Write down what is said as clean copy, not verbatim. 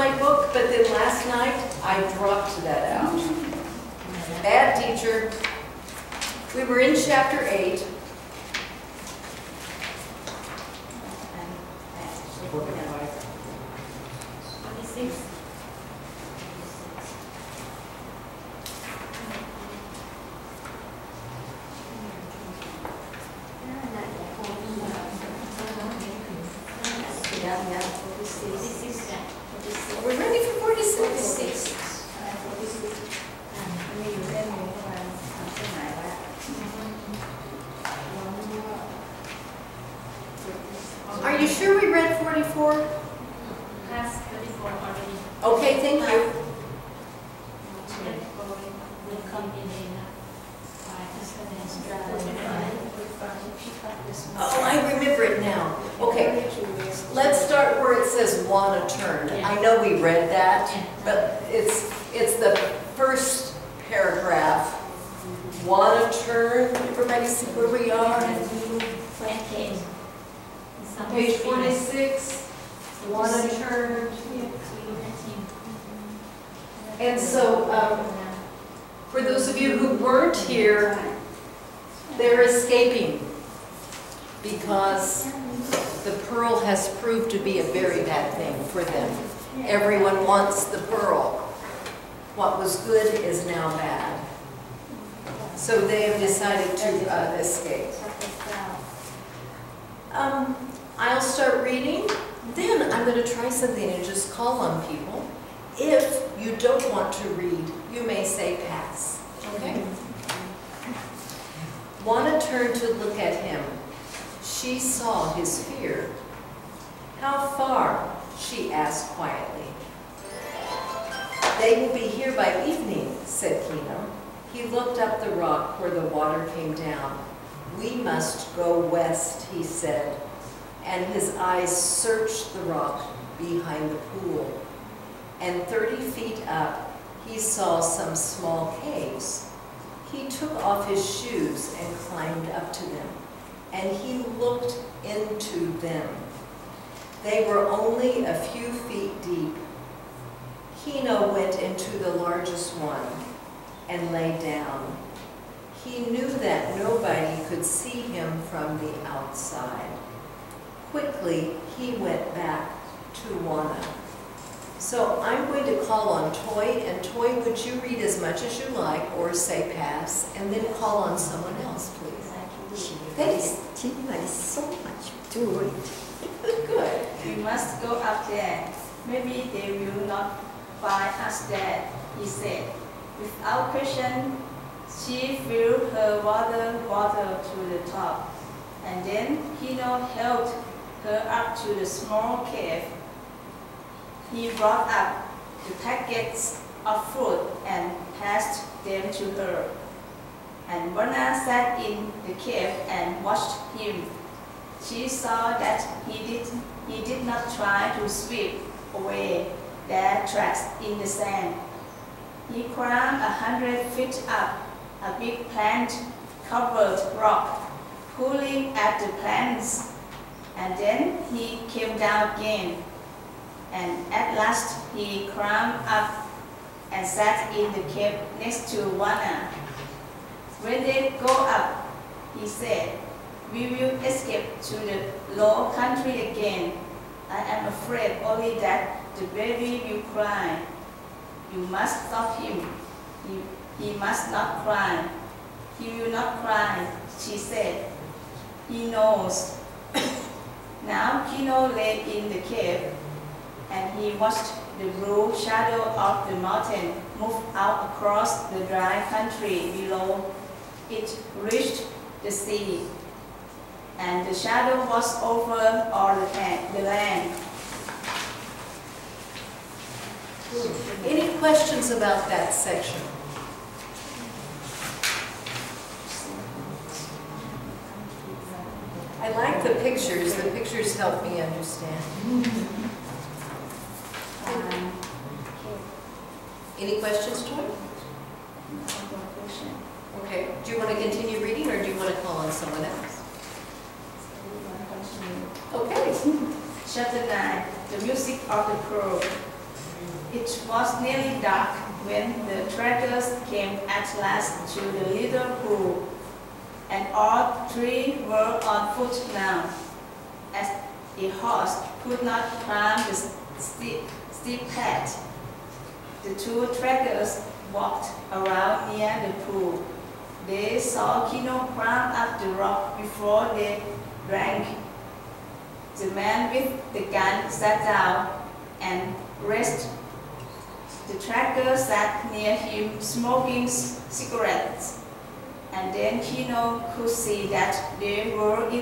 my book, but then last night I dropped that out. Bad teacher. We were in chapter 8. We're ready for 46. Are you sure we read 44? Past 34 already. Okay, thank you. Will come in Oh, I remember it now. Okay, let's start where it says wanna turn. I know we read that, but it's the first paragraph. Wanna turn, everybody see where we are? Page 46, wanna turn. And so, for those of you who weren't here, they're escaping because the pearl has proved to be a very bad thing for them. Everyone wants the pearl. What was good is now bad. So they have decided to escape. I'll start reading, then I'm going to try something and just call on people. If you don't want to read, you may say pass. Okay? Wanna turned to look at him. She saw his fear. How far? She asked quietly. They will be here by evening, said Kino. He looked up the rock where the water came down. We must go west, he said, and his eyes searched the rock behind the pool. And 30 feet up, he saw some small caves. He took off his shoes and climbed up to them, and he looked into them. They were only a few feet deep. Kino went into the largest one and lay down. He knew that nobody could see him from the outside. Quickly, he went back to Wana. So I'm going to call on Toy, and Toy, would you read as much as you like or say pass, and then call on someone else, please. Thanks. Tina is so much to read. Good. We must go up there. Maybe they will not find us there, he said. Without question, she filled her water bottle to the top, and then Kino helped her up to the small cave. He brought up the packets of fruit and passed them to her. And Wana sat in the cave and watched him. She saw that he did not try to sweep away their tracks in the sand. He climbed 100 feet up a big plant-covered rock, pulling at the plants, and then he came down again. And at last he climbed up and sat in the cave next to Wana. When they go up, he said, we will escape to the low country again. I am afraid only that the baby will cry. You must stop him. He must not cry. He will not cry, she said. He knows. Now Kino lay in the cave, and he watched the blue shadow of the mountain move out across the dry country below. It reached the sea, and the shadow was over all the land. Any questions about that section? I like the pictures. The pictures help me understand. Any questions, Joy? Okay. Do you want to continue reading, or do you want to call on someone else? Okay. Chapter 9, the music of the pearl. It was nearly dark when the trackers came at last to the little pool, and all three were on foot now, as a horse could not climb the steep path. The two trackers walked around near the pool. They saw Kino climb up the rock before they drank. The man with the gun sat down and rested. The tracker sat near him smoking cigarettes, and then Kino could see that they were in